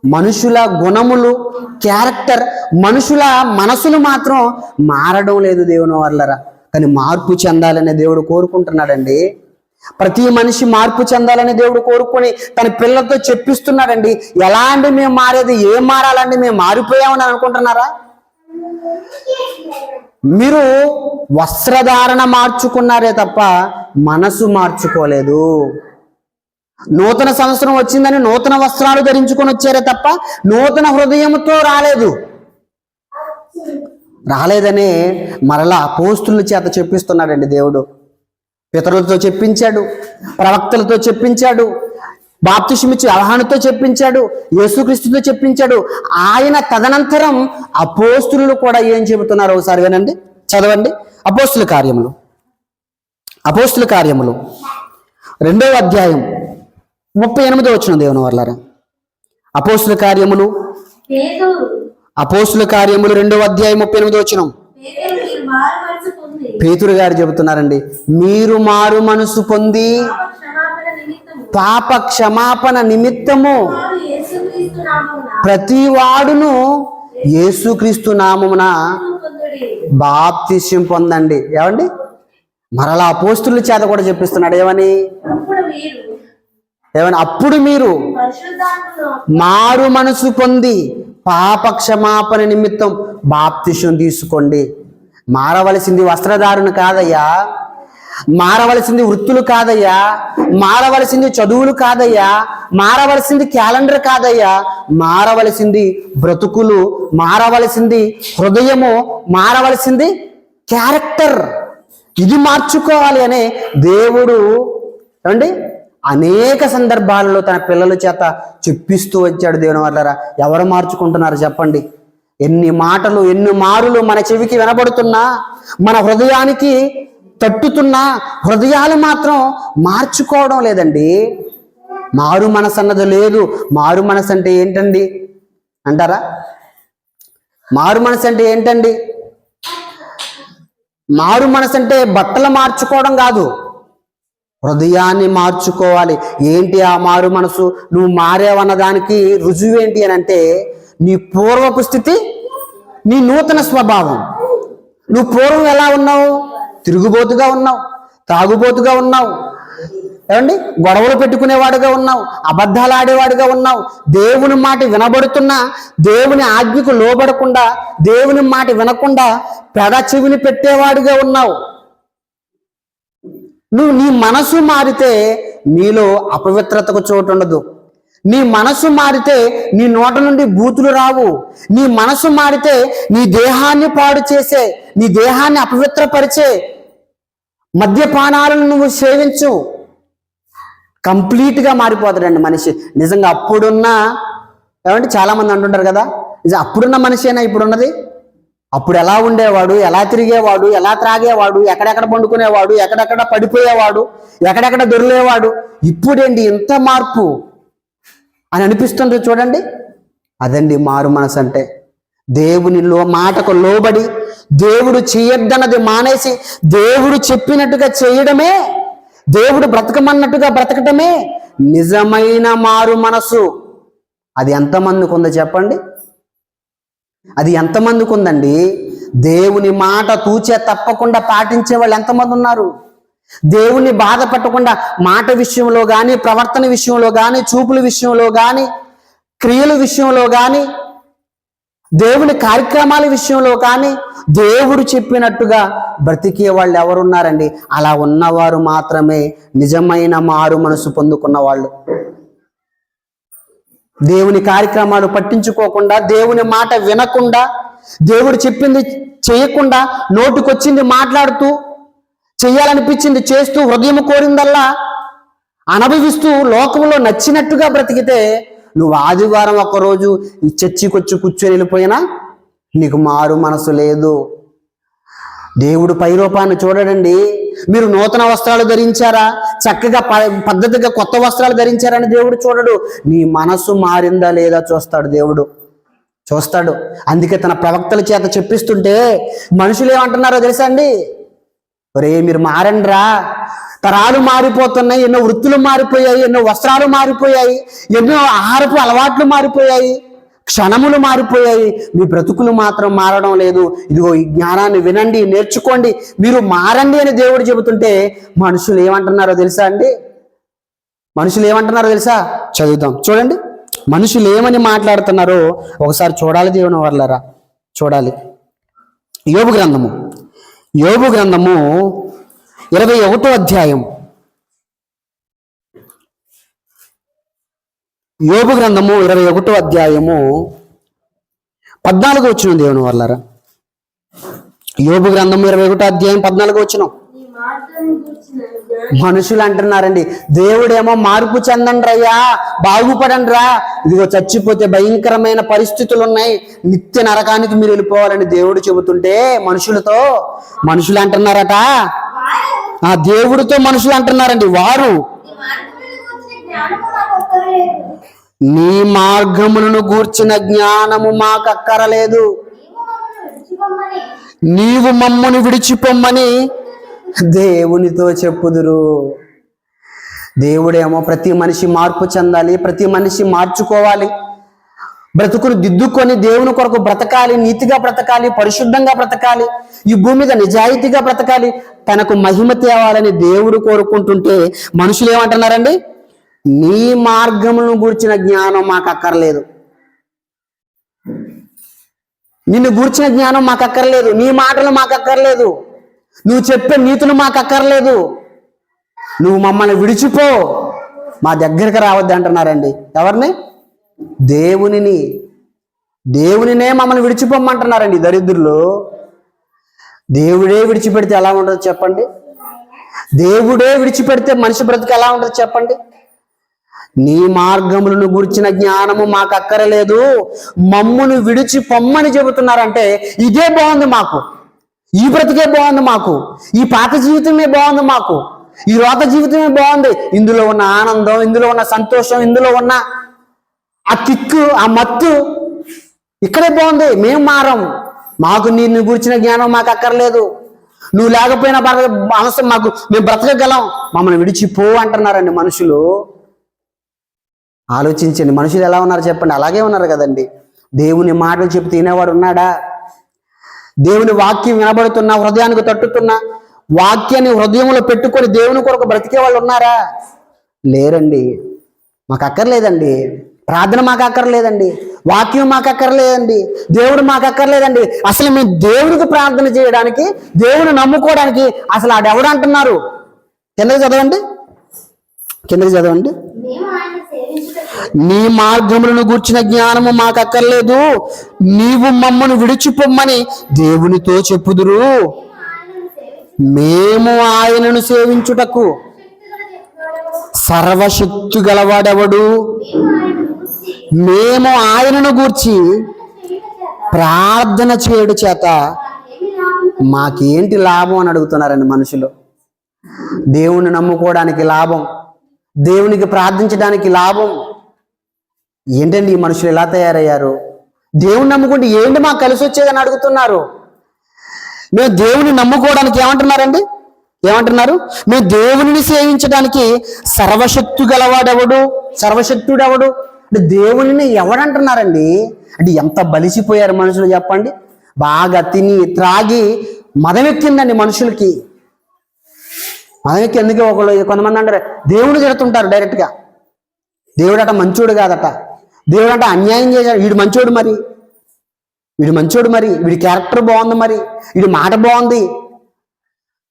మనుషుల గుణములు, క్యారెక్టర్, మనుషుల మనసులు మాత్రం మారడం లేదు దేవుని వాళ్ళరా. కానీ మార్పు చెందాలని దేవుడు కోరుకుంటున్నాడండి. ప్రతి మనిషి మార్పు చెందాలని దేవుడు కోరుకొని తన పిల్లలతో చెప్పిస్తున్నాడండి. ఎలా అండి మేము మారేది? ఏం మారాలండి? మేము మారిపోయామని అనుకుంటున్నారా? మీరు వస్త్రధారణ మార్చుకున్నారే తప్ప మనసు మార్చుకోలేదు. నూతన సంవత్సరం వచ్చిందని నూతన వస్త్రాలు ధరించుకొని వచ్చారే తప్ప నూతన హృదయంతో రాలేదనే మరలా అపోస్తుల చేత చెప్పిస్తున్నాడండి దేవుడు. పితరులతో చెప్పించాడు, ప్రవక్తలతో చెప్పించాడు, బాప్తిస్మిచ్చి యోహానుతో చెప్పించాడు, యేసుక్రీస్తుతో చెప్పించాడు. ఆయన తదనంతరం అపోస్తులు కూడా ఏం చెబుతున్నారు ఒకసారి వినండి, చదవండి. అపోస్తుల కార్యములు 2వ అధ్యాయం 38వ వచనం దేవుని వర్లారా. అపోస్తుల కార్యములు 2వ అధ్యాయం 38వ వచనం. పేతురు గారు చెబుతున్నారండి, మీరు మారు మనసు పొంది పాప క్షమాపణ నిమిత్తము ప్రతి వాడును యేసుక్రీస్తు నామమున బాప్తిస్యం పొందండి. ఏమండి, మరలా అపోస్తుల చేత కూడా చెప్పిస్తున్నాడు. ఏమని? అప్పుడు మీరు మారు మనసు పొంది పాప క్షమాపణ నిమిత్తం బాప్తిస్యం తీసుకోండి. మారవలసింది వస్త్రధారణ కాదయ్యా, మారవలసింది వృత్తులు కాదయ్యా, మారవలసింది చదువులు కాదయ్యా, మారవలసింది క్యాలెండర్ కాదయ్యా, మారవలసింది బ్రతుకులు, మారవలసింది హృదయము, మారవలసింది క్యారెక్టర్. ఇది మార్చుకోవాలి అనే దేవుడు ఏమండి అనేక సందర్భాలలో తన పిల్లల చేత చెప్పిస్తూ వచ్చాడు. దేవుని వాళ్ళరా, ఎవరు మార్చుకుంటున్నారు చెప్పండి? ఎన్ని మాటలు, ఎన్ని మారులు మన చెవికి వినబడుతున్నా, మన హృదయానికి తట్టుతున్నా, హృదయాలు మాత్రం మార్చుకోవడం లేదండి. మారు మనసు అన్నది లేదు. మారు మనసు అంటే ఏంటండి అంటారా? మారు మనసు అంటే ఏంటండి? మారు మనసు అంటే బట్టలు మార్చుకోవడం కాదు, హృదయాన్ని మార్చుకోవాలి. ఏంటి ఆ మారు మనసు? నువ్వు మారేవన్న దానికి రుజువేంటి అని అంటే నీ పూర్వపు స్థితి, నీ నూతన స్వభావం. నువ్వు పూర్వం ఎలా ఉన్నావు? తిరుగుబోతుగా ఉన్నావు, తాగుబోతుగా ఉన్నావు, ఏమండి గొడవలు పెట్టుకునేవాడుగా ఉన్నావు, అబద్ధాలు ఆడేవాడుగా ఉన్నావు, దేవుని మాట వినబడుతున్నా దేవుని ఆజ్ఞకు లోబడకుండా, దేవుని మాట వినకుండా పెద చెవిని పెట్టేవాడుగా ఉన్నావు. నువ్వు నీ మనసు మారితే నీలో అపవిత్రతకు చోటు ఉండదు. నీ మనసు మారితే నీ నోట నుండి బూతులు రావు. నీ మనసు మారితే నీ దేహాన్ని పాడు చేసే, నీ దేహాన్ని అపవిత్రపరిచే మద్యపానాలను నువ్వు సేవించు, కంప్లీట్గా మారిపోతాడండి మనిషి. నిజంగా అప్పుడున్న ఏమంటే చాలామంది అంటుంటారు కదా, నిజం అప్పుడున్న మనిషేనా ఇప్పుడున్నది? అప్పుడు ఎలా ఉండేవాడు, ఎలా తిరిగేవాడు, ఎలా త్రాగేవాడు, ఎక్కడెక్కడ పండుకునేవాడు, ఎక్కడెక్కడ పడిపోయేవాడు, ఎక్కడెక్కడ దొరిలేవాడు, ఇప్పుడేంటి ఇంత మార్పు అని అనిపిస్తుంది చూడండి. అదండి మారు మనసు అంటే. దేవుని మాటకు లోబడి దేవుడు చేయొద్దన్నది మానేసి దేవుడు చెప్పినట్టుగా చేయడమే, దేవుడు బ్రతకమన్నట్టుగా బ్రతకటమే నిజమైన మారు మనసు. అది ఎంతమందికి ఉందో చెప్పండి? అది ఎంతమందికి ఉందండి? దేవుని మాట తూచే తప్పకుండా పాటించే వాళ్ళు ఎంతమంది ఉన్నారు? దేవుణ్ణి బాధ పెట్టకుండా మాట విషయంలో కానీ, ప్రవర్తన విషయంలో కానీ, చూపుల విషయంలో కానీ, క్రియల విషయంలో కానీ, దేవుని కార్యక్రమాల విషయంలో కానీ దేవుడు చెప్పినట్టుగా బ్రతికే వాళ్ళు ఎవరున్నారండి? అలా ఉన్నవారు మాత్రమే నిజమైన మారు మనసు పొందుకున్న వాళ్ళు. దేవుని కార్యక్రమాలు పట్టించుకోకుండా, దేవుని మాట వినకుండా, దేవుడు చెప్పింది చేయకుండా, నోటికొచ్చింది మాట్లాడుతూ, చెయ్యాలనిపించింది చేస్తూ, హృదయం కోరిందల్లా అనుభవిస్తూ, లోకంలో నచ్చినట్టుగా బ్రతికితే నువ్వు ఆదివారం ఒక్కరోజు చర్చికొచ్చి కూర్చొని వెళ్ళిపోయినా నీకు మారు మనసు లేదు. దేవుడు పైరూపాన్ని చూడడండి. మీరు నూతన వస్త్రాలు ధరించారా, చక్కగా పద్ధతిగా కొత్త వస్త్రాలు ధరించారని దేవుడు చూడడు. నీ మనసు మారిందా లేదా చూస్తాడు దేవుడు, చూస్తాడు. అందుకే తన ప్రవక్తల చేత చెప్పిస్తుంటే మనుషులు ఏమంటున్నారో తెలుసా అండి? ఒరే మీరు మారండిరా, తరాలు మారిపోతున్నాయి, ఎన్నో వృత్తులు మారిపోయాయి, ఎన్నో వస్త్రాలు మారిపోయాయి, ఎన్నో ఆహారపు అలవాట్లు మారిపోయాయి, క్షణములు మారిపోయాయి, మీ బ్రతుకులు మాత్రం మారడం లేదు. ఇదిగో ఈ జ్ఞానాన్ని వినండి, నేర్చుకోండి, మీరు మారండి అని దేవుడు చెబుతుంటే మనుషులు ఏమంటున్నారో తెలుసా అండి? మనుషులు ఏమంటున్నారో తెలుసా? చదువుతాం చూడండి. మనుషులు ఏమని మాట్లాడుతున్నారో ఒకసారి చూడాలి దేవుని వర్లారా, చూడాలి. యోబు గ్రంథము 21వ అధ్యాయం. యోబు గ్రంథము 21వ అధ్యాయము 14వ వచనం దేవుని వర్లారా. యోబు గ్రంథము 21వ అధ్యాయం 14వ వచనం. మనుషులు అంటున్నారండి, దేవుడేమో మార్పు చెందండి అయ్యా, బాగుపడండి రా, ఇదిగో చచ్చిపోతే భయంకరమైన పరిస్థితులు ఉన్నాయి, నిత్య నరకానికి మీరు వెళ్ళిపోవాలని దేవుడు చెబుతుంటే మనుషులు అంటున్నారట. ఆ దేవుడితో మనుషులు అంటున్నారండి, వారు నీ మార్గములను గూర్చిన జ్ఞానము మాకక్కరలేదు, నీవు మమ్మను విడిచిపోమ్మని దేవునితో చెప్పుదురు. దేవుడేమో ప్రతి మనిషి మార్పు చెందాలి, ప్రతి మనిషి మార్చుకోవాలి, బ్రతుకును దిద్దుకొని దేవుని కొరకు బ్రతకాలి, నీతిగా బ్రతకాలి, పరిశుద్ధంగా బ్రతకాలి, ఈ భూమి మీద నిజాయితీగా బ్రతకాలి, తనకు మహిమ తేవాలని దేవుడు కోరుకుంటుంటే మనుషులు ఏమంటున్నారండి? నీ మార్గములను గూర్చిన జ్ఞానం మాకు అక్కర్లేదు, నిన్ను గూర్చిన జ్ఞానం మాకు అక్కర్లేదు, నీ మాటలు మాకు అక్కర్లేదు, నువ్వు చెప్పే నీతులు మాకు అక్కర్లేదు, నువ్వు మమ్మల్ని విడిచిపో, మా దగ్గరికి రావద్దు అంటున్నారండి. ఎవరిని? దేవునినే మమ్మల్ని విడిచిపోమ్మంటున్నారండి దరిద్రులు. దేవుడే విడిచిపెడితే ఎలా ఉండదు చెప్పండి? దేవుడే విడిచిపెడితే మనిషి బ్రతుకు ఎలా ఉండదు చెప్పండి? నీ మార్గములను గురించిన జ్ఞానము మాకు అక్కరలేదు, మమ్మును విడిచి పొమ్మని చెబుతున్నారంటే ఇదే బాగుంది మాకు, ఈ బ్రతికే బాగుంది మాకు, ఈ పాత జీవితమే బాగుంది మాకు, ఈ రోత జీవితమే బాగుంది, ఇందులో ఉన్న ఆనందం, ఇందులో ఉన్న సంతోషం, ఇందులో ఉన్న ఆ కిక్కు, ఆ మత్తు ఇక్కడే బాగుంది, మేము మారం, మాకు నిన్ను గురించిన జ్ఞానం మాకు అక్కర్లేదు, నువ్వు లేకపోయినా అవసరం మాకు, మేము బ్రతకగలం, మమ్మల్ని విడిచిపో అంటున్నారండి మనుషులు. ఆలోచించండి, మనుషులు ఎలా ఉన్నారు చెప్పండి? అలాగే ఉన్నారు కదండి. దేవుని మాటలు చెప్పి తినేవాడు ఉన్నాడా? దేవుని వాక్యం వినబడుతున్నా, హృదయానికి తట్టుతున్నా, వాక్యాన్ని హృదయంలో పెట్టుకొని దేవుని కొరకు బ్రతికే వాళ్ళు ఉన్నారా? లేరండి. మాకు అక్కర్లేదండి, ప్రార్థన మాకు అక్కర్లేదండి, వాక్యం మాకు అక్కర్లేదండి, దేవుడు మాకు అక్కర్లేదండి. అసలు మేము దేవుడికి ప్రార్థన చేయడానికి, దేవుని నమ్ముకోవడానికి అసలు ఆడెవడు అంటున్నారు? కిందకి చదవండి. నీ మార్గములను గూర్చిన జ్ఞానము మాకు అక్కర్లేదు, నీవు మమ్మను విడిచిపోమ్మని దేవునితో చెప్పుదురు. మేము ఆయనను సేవించుటకు సర్వశక్తి గలవాడెవడు? మేము ఆయనను గూర్చి ప్రార్థన చేయడు చేత మాకేంటి లాభం అని అడుగుతున్నారండి మనుషులు. దేవుణ్ణి నమ్ముకోవడానికి లాభం, దేవునికి ప్రార్థించడానికి లాభం. ఏంటండి ఈ మనుషులు ఎలా తయారయ్యారు? దేవుణ్ణి నమ్ముకుంటే ఏంటి మాకు కలిసి వచ్చేదని అడుగుతున్నారు. మేము దేవుని నమ్ముకోవడానికి ఏమంటున్నారండి? ఏమంటున్నారు? మేము దేవుని సేవించడానికి సర్వశక్తి గలవాడెవడు? సర్వశక్తుడెవడు అంటే దేవుని ఎవడంటున్నారండి? అంటే ఎంత బలిసిపోయారు మనుషులు చెప్పండి. బాగా తిని త్రాగి మదమెక్కిందండి మనుషులకి. మదమెక్కి ఎందుకు కొంతమంది అంటారు దేవుడు తిడుతుంటారు డైరెక్ట్గా. దేవుడట మంచోడు కాదట, దేవుడట అన్యాయం చేశాడు, వీడు మంచోడు మరి, వీడు మంచోడు మరి, వీడి క్యారెక్టర్ బాగుంది మరి, వీడి మాట బాగుంది,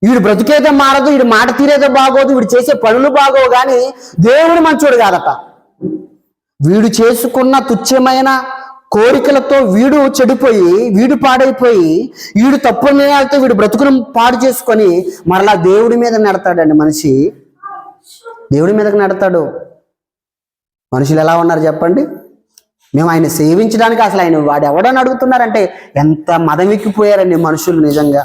వీడు బ్రతికేదో మారదు, వీడి మాట తీరేదో బాగోదు, వీడు చేసే పనులు బాగోవు, కానీ దేవుడు మంచోడు కాదట. వీడు చేసుకున్న తుచ్చమైన కోరికలతో వీడు చెడిపోయి, వీడు పాడైపోయి, వీడు తప్పు నిర్ణయాలతో వీడు బ్రతుకును పాడు చేసుకొని మరలా దేవుడి మీద నెడతాడండి మనిషి. దేవుడి మీదకి నెడతాడు. మనుషులు ఎలా ఉన్నారు చెప్పండి? మేము ఆయన సేవించడానికి అసలు ఆయన వాడు ఎవడని అడుగుతున్నారంటే ఎంత మదమెక్కిపోయారండి మనుషులు నిజంగా.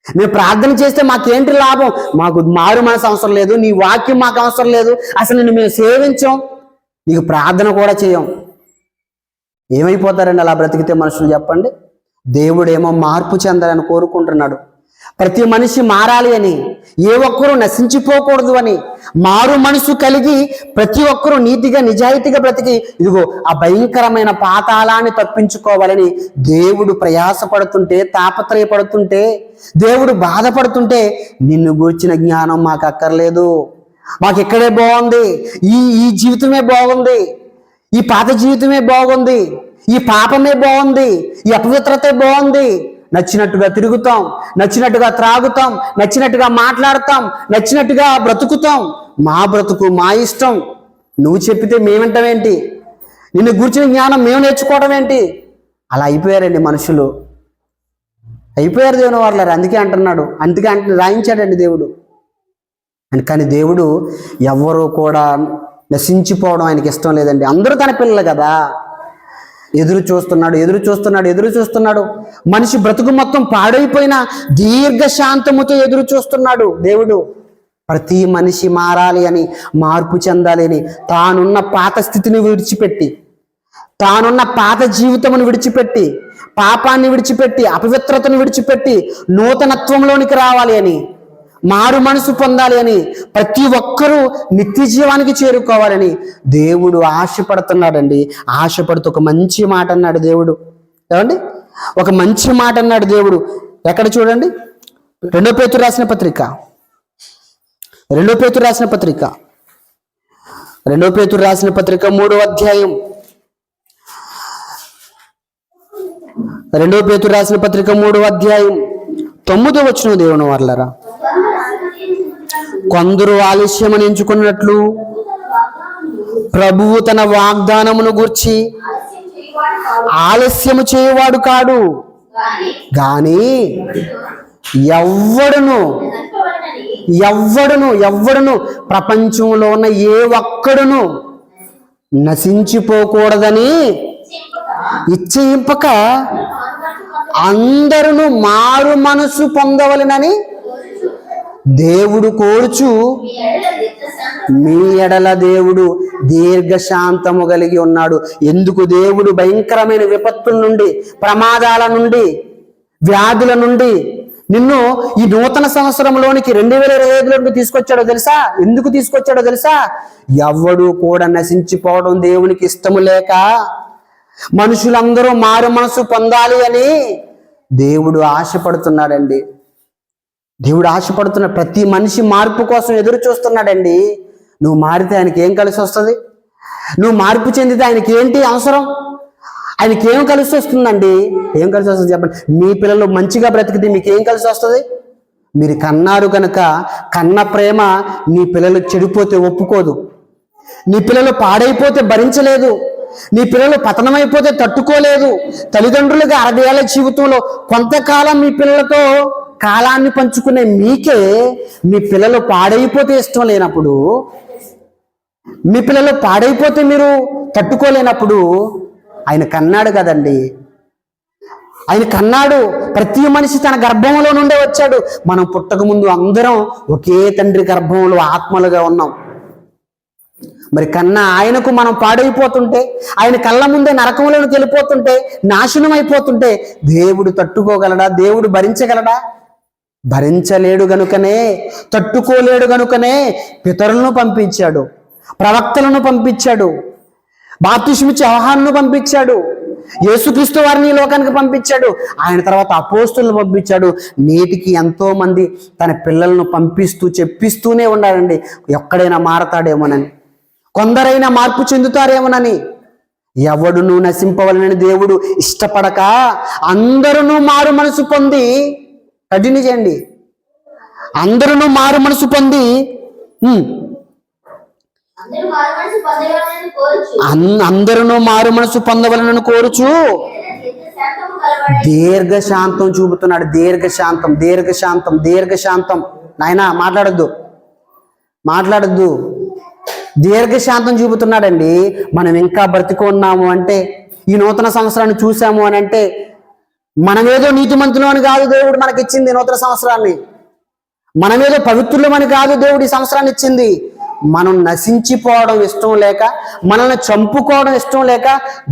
మేము ప్రార్థన చేస్తే మాకేంటి లాభం? మాకు మారు మనసు అవసరం లేదు, నీ వాక్యం మాకు అవసరం లేదు, అసలు నిన్ను మేము సేవించాం, నీకు ప్రార్థన కూడా చేయం. ఏమైపోతారండి అలా బ్రతికితే మనుషులు చెప్పండి? దేవుడేమో మార్పు చెందాలని కోరుకుంటున్నాడు. ప్రతి మనిషి మారాలి అని, ఏ ఒక్కరూ నశించిపోకూడదు అని, మారు మనసు కలిగి ప్రతి ఒక్కరూ నీతిగా నిజాయితీగా బ్రతికి ఇదిగో ఆ భయంకరమైన పాతాళాన్ని తప్పించుకోవాలని దేవుడు ప్రయాసపడుతుంటే, తాపత్రయపడుతుంటే, దేవుడు బాధపడుతుంటే నిన్ను గూర్చిన జ్ఞానం మాకు అక్కర్లేదు, మాకు ఇక్కడే బాగుంది, ఈ జీవితమే బాగుంది, ఈ పాత జీవితమే బాగుంది, ఈ పాపమే బాగుంది, ఈ అపవిత్రతే బాగుంది, నచ్చినట్టుగా తిరుగుతాం, నచ్చినట్టుగా త్రాగుతాం, నచ్చినట్టుగా మాట్లాడతాం, నచ్చినట్టుగా బ్రతుకుతాం, మా బ్రతుకు మా ఇష్టం, నువ్వు చెప్పితే మేమంటామేంటి, నిన్ను గూర్చిన జ్ఞానం మేము నేర్చుకోవడం ఏంటి? అలా అయిపోయారండి మనుషులు, అయిపోయారు దేవుని వాళ్ళారు. అందుకే అంటున్నాడు, అందుకే రాయించాడండి దేవుడు. కానీ దేవుడు ఎవరు కూడా నశించిపోవడం ఆయనకి ఇష్టం లేదండి. అందరూ తన పిల్లలు కదా. ఎదురు చూస్తున్నాడు. మనిషి బ్రతుకు మొత్తం పాడైపోయిన దీర్ఘశాంతముతో ఎదురు చూస్తున్నాడు దేవుడు. ప్రతి మనిషి మారాలి అని, మార్పు చెందాలి అని, తానున్న పాత స్థితిని విడిచిపెట్టి, తానున్న పాత జీవితమును విడిచిపెట్టి, పాపాన్ని విడిచిపెట్టి, అపవిత్రతను విడిచిపెట్టి నూతనత్వంలోనికి రావాలి అని, మారు మనసు పొందాలి అని, ప్రతి ఒక్కరూ నిత్య జీవానికి చేరుకోవాలని దేవుడు ఆశపడుతున్నాడండి. ఆశపడుతూ ఒక మంచి మాట అన్నాడు దేవుడు. ఏమండి? ఒక మంచి మాట అన్నాడు దేవుడు. ఎక్కడ చూడండి, రెండో పేతురు రాసిన పత్రిక 3వ అధ్యాయం 9వ వచనం. దేవుని వారలారా, కొందరు ఆలస్యమని ఎంచుకున్నట్లు ప్రభువు తన వాగ్దానమును గూర్చి ఆలస్యము చేయువాడు కాడు, గాని ఎవ్వడును ప్రపంచంలో ఉన్న ఏ ఒక్కడును నశించిపోకూడదని ఇచ్చయింపక అందరును మారు మనసు పొందవలెనని దేవుడు కోరుచు మీ ఎడల దేవుడు దీర్ఘశాంతము కలిగి ఉన్నాడు. ఎందుకు? దేవుడు భయంకరమైన విపత్తుల నుండి, ప్రమాదాల నుండి, వ్యాధుల నుండి నిన్ను ఈ నూతన సంవత్సరంలోనికి 2025లోకి తీసుకొచ్చాడో తెలుసా? ఎందుకు తీసుకొచ్చాడో తెలుసా? ఎవ్వడు కూడా నశించిపోవడం దేవునికి ఇష్టము లేక, మనుషులందరూ మారు మనసు పొందాలి అని దేవుడు ఆశపడుతున్నాడండి. దేవుడు ఆశపడుతున్న ప్రతి మనిషి మార్పు కోసం ఎదురు చూస్తున్నాడండి. నువ్వు మారితే ఆయనకి ఏం కలిసి వస్తుంది? నువ్వు మార్పు చెందితే ఆయనకి ఏంటి అవసరం? ఆయనకి ఏం కలిసి వస్తుందండి? ఏం కలిసి వస్తుంది చెప్పండి? మీ పిల్లలు మంచిగా బ్రతికితే మీకు ఏం కలిసి వస్తుంది? మీరు కన్నారు కనుక కన్న ప్రేమ నీ పిల్లలు చెడిపోతే ఒప్పుకోదు, నీ పిల్లలు పాడైపోతే భరించలేదు, నీ పిల్లలు పతనమైపోతే తట్టుకోలేదు. తల్లిదండ్రులుగా 60 ఏళ్ల జీవితంలో కొంతకాలం మీ పిల్లలతో కాలాన్ని పంచుకునే మీకే మీ పిల్లలు పాడైపోతే ఇష్టం లేనప్పుడు, మీ పిల్లలు పాడైపోతే మీరు తట్టుకోలేనప్పుడు ఆయన కన్నాడు కదండి. ఆయన కన్నాడు. ప్రతి మనిషి తన గర్భంలో నుండే వచ్చాడు. మనం పుట్టక ముందు అందరం ఒకే తండ్రి గర్భంలో ఆత్మలుగా ఉన్నాం. మరి కన్నా ఆయనకు మనం పాడైపోతుంటే, ఆయన కళ్ళ ముందే నరకంలోకి వెళ్ళిపోతుంటే, నాశనం అయిపోతుంటే దేవుడు తట్టుకోగలడా? దేవుడు భరించగలడా? భరించలేడు గనుకనే, తట్టుకోలేడు గనుకనే పితరులను పంపించాడు, ప్రవక్తలను పంపించాడు, బాప్తిస్మిచ్చి యోహానును పంపించాడు, యేసుక్రీస్తు వారిని లోకానికి పంపించాడు. ఆయన తర్వాత అపోస్తులను పంపించాడు. నేటికి ఎంతో మంది తన పిల్లలను పంపిస్తూ చెప్పిస్తూనే ఉన్నాడండి, ఎక్కడైనా మారతాడేమోనని, కొందరైనా మార్పు చెందుతారేమోనని. ఎవడును నశింపవలనని దేవుడు ఇష్టపడక అందరూ మారు మనసు పొంది, కంటిన్యూ చేయండి, అందరూ మారు మనసు పొంది అందరూ మారు మనసు పొందవలనని కోరుచు దీర్ఘశాంతం చూపుతున్నాడు. దీర్ఘశాంతం, దీర్ఘశాంతం, దీర్ఘశాంతం. నాయనా మాట్లాడద్దు. దీర్ఘశాంతం చూపుతున్నాడండి. మనం ఇంకా బ్రతికున్నాము అంటే, ఈ నూతన సంవత్సరాన్ని చూసాము అని అంటే, మనమేదో నీతిమంతులు అని కాదు దేవుడు మనకిచ్చింది నూతన సంవత్సరాన్ని. మనమేదో పవిత్రులమని కాదు దేవుడు ఈ సంవత్సరాన్ని ఇచ్చింది. మనం నశించిపోవడం ఇష్టం లేక, మనల్ని చంపుకోవడం ఇష్టం లేక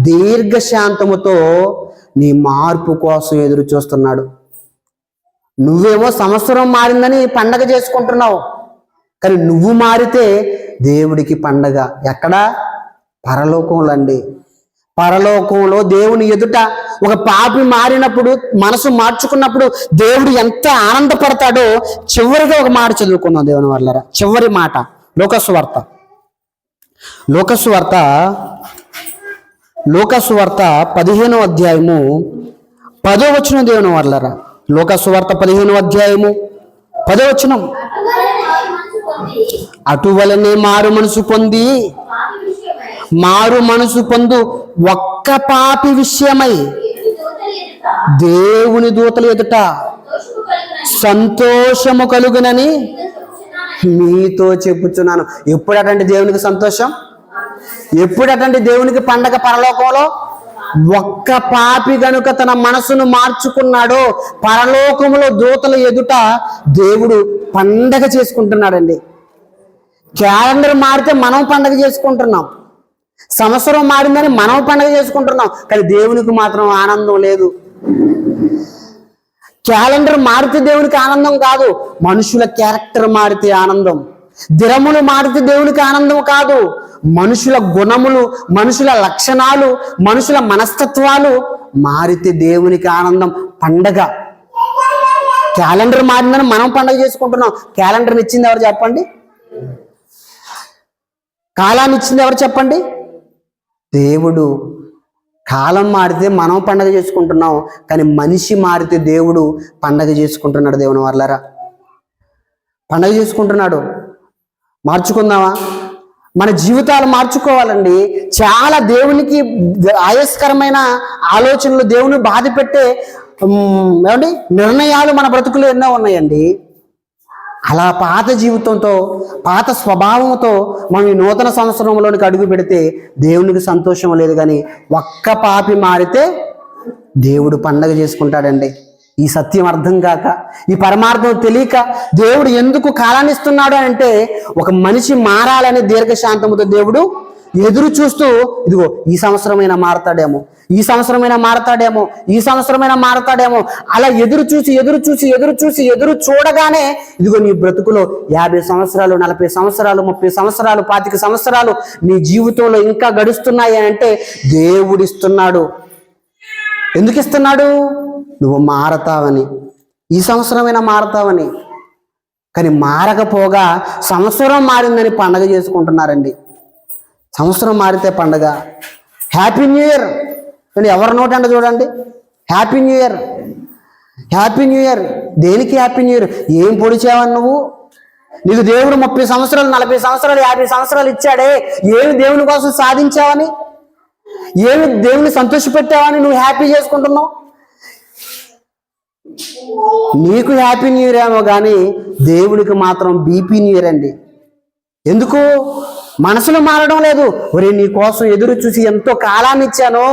దీర్ఘశాంతముతో నీ మార్పు కోసం ఎదురు చూస్తున్నాడు. నువ్వేమో సంవత్సరం మారిందని పండగ చేసుకుంటున్నావు, కానీ నువ్వు మారితే దేవుడికి పండగ. ఎక్కడా? పరలోకంలో అండి. పరలోకంలో దేవుని ఎదుట ఒక పాపి మారినప్పుడు, మనసు మార్చుకున్నప్పుడు దేవుడు ఎంత ఆనందపడతాడో చివరిగా ఒక మాట చదువుకున్నాం దేవుని వల్లరా. చివరి మాట లోకసు వార్త 15వ అధ్యాయము 10వ వచనం దేవుని వల్లరా. లోకసు వార్త 15వ అధ్యాయము 10వ వచనం. అటువలనే మారు మనసు పొందు ఒక్క పాపి విషయమై దేవుని దూతల ఎదుట సంతోషము కలుగునని మీతో చెప్పుచున్నాను. ఎప్పుడటండి దేవునికి సంతోషం? ఎప్పుడటండి దేవునికి పండగ? పరలోకంలో ఒక్క పాపి గనుక తన మనసును మార్చుకున్నాడో పరలోకములో దూతల ఎదుట దేవుడు పండగ చేసుకుంటున్నాడండి. క్యాలెండర్ మారితే మనం పండగ చేసుకుంటున్నాం, సంవత్సరం మారిందని మనం పండగ చేసుకుంటున్నాం, కానీ దేవునికి మాత్రం ఆనందం లేదు. క్యాలెండర్ మారితే దేవునికి ఆనందం కాదు, మనుషుల క్యారెక్టర్ మారితే ఆనందం. దినములు మారితే దేవునికి ఆనందం కాదు, మనుషుల గుణములు, మనుషుల లక్షణాలు, మనుషుల మనస్తత్వాలు మారితే దేవునికి ఆనందం, పండగ. క్యాలెండర్ మారిందని మనం పండగ చేసుకుంటున్నాం. క్యాలెండర్ని ఇచ్చింది ఎవరు చెప్పండి? కాలాన్ని ఇచ్చింది ఎవరు చెప్పండి? దేవుడు. కాలం మారితే మనం పండగ చేసుకుంటున్నాం, కానీ మనిషి మారితే దేవుడు పండగ చేసుకుంటున్నాడు. దేవుని వాళ్ళరా, పండగ చేసుకుంటున్నాడు. మార్చుకుందామా? మన జీవితాలు మార్చుకోవాలండి. చాలా దేవునికి ఆయస్కరమైన ఆలోచనలు, దేవుని బాధ పెట్టే ఏమండి నిర్ణయాలు మన బ్రతుకులు ఎన్నో ఉన్నాయండి. అలా పాత జీవితంతో, పాత స్వభావంతో మనం ఈ నూతన సంవత్సరంలోనికి అడుగు పెడితే దేవునికి సంతోషం లేదు. కానీ ఒక్క పాపి మారితే దేవుడు పండగ చేసుకుంటాడండి. ఈ సత్యం అర్థం కాక, ఈ పరమార్థం తెలియక దేవుడు ఎందుకు కాలాన్ని ఇస్తున్నాడు అంటే, ఒక మనిషి మారాలని దీర్ఘశాంతముతో దేవుడు ఎదురు చూస్తూ, ఇదిగో ఈ సంవత్సరమైనా మారతాడేమో, ఈ సంవత్సరమైనా మారతాడేమో, ఈ సంవత్సరమైనా మారతాడేమో, అలా ఎదురు చూడగానే ఇదిగో నీ బ్రతుకులో 50 సంవత్సరాలు, 40 సంవత్సరాలు, 30 సంవత్సరాలు, 25 సంవత్సరాలు నీ జీవితంలో ఇంకా గడుస్తున్నాయి అంటే దేవుడిస్తున్నాడు. ఎందుకు ఇస్తున్నాడు? నువ్వు మారతావని, ఈ సంవత్సరమైనా మారతావని. కానీ మారకపోగా సంవత్సరం మారిందని పండగ చేసుకుంటున్నారండి. సంవత్సరం మారితే పండగ. హ్యాపీ న్యూ ఇయర్ అని ఎవరి నోట అంటే చూడండి, happy new year, happy new year. దేనికి హ్యాపీ న్యూ ఇయర్? ఏం పొడిచావని నువ్వు? నీకు దేవుడు 30 సంవత్సరాలు, 40 సంవత్సరాలు, 50 సంవత్సరాలు ఇచ్చాడే, ఏమి దేవుని కోసం సాధించావని, ఏమి దేవుని సంతోషపెట్టావని నువ్వు హ్యాపీ చేసుకుంటున్నావు? నీకు హ్యాపీ న్యూ ఇయర్ ఏమో కానీ దేవుడికి మాత్రం బీపీ న్యూ ఇయర్ అండి. ఎందుకు? మనసులో మారడం లేదు. ఒరే, నీ కోసం ఎదురు చూసి ఎంతో కాలాన్ని ఇచ్చాను,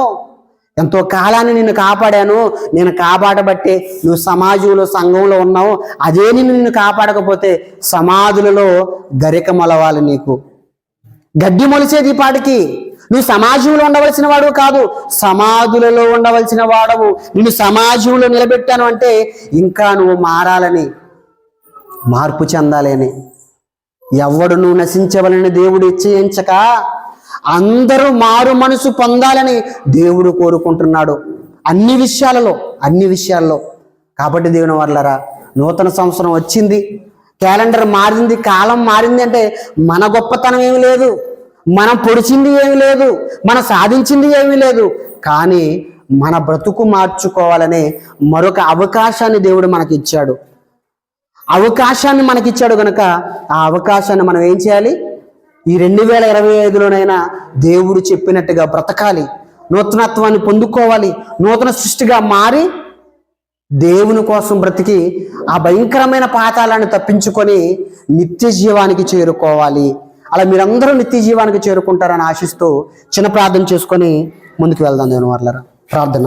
ఎంతో కాలాన్ని నిన్ను కాపాడాను, నేను కాపాడబట్టే నువ్వు సమాజంలో సంఘంలో ఉన్నావు. అదే నిన్ను కాపాడకపోతే సమాధులలో గరిక మొలవాలి, నీకు గడ్డి మొలిసేది ఈ పాటికి. నువ్వు సమాజంలో ఉండవలసిన వాడు కాదు, సమాధులలో ఉండవలసిన వాడవు. నిన్ను సమాజంలో నిలబెట్టాను అంటే ఇంకా నువ్వు మారాలని, మార్పు చెందాలి అని. ఎవడు నువ్వు నశించవలని దేవుడు ఇచ్చేయించక అందరూ మారు మనసు పొందాలని దేవుడు కోరుకుంటున్నాడు అన్ని విషయాలలో. కాబట్టి దేవుని వర్లారా, నూతన సంవత్సరం వచ్చింది, క్యాలెండర్ మారింది, కాలం మారింది అంటే మన గొప్పతనం ఏమీ లేదు, మనం పొడిచింది ఏమీ లేదు, మనం సాధించింది ఏమీ లేదు. కానీ మన బ్రతుకు మార్చుకోవాలనే మరొక అవకాశాన్ని దేవుడు మనకిచ్చాడు. అవకాశాన్ని మనకిచ్చాడు కనుక ఆ అవకాశాన్ని మనం ఏం చేయాలి? ఈ 2025లోనైనా దేవుడు చెప్పినట్టుగా బ్రతకాలి, నూతనత్వాన్ని పొందుకోవాలి, నూతన సృష్టిగా మారి దేవుని కోసం బ్రతికి ఆ భయంకరమైన పాతాలను తప్పించుకొని నిత్య జీవానికి చేరుకోవాలి. అలా మీరందరూ నిత్య జీవానికి చేరుకుంటారని ఆశిస్తూ చిన్న ప్రార్థన చేసుకొని ముందుకు వెళ్దాం. దేవుని వర్లారా, ప్రార్థన.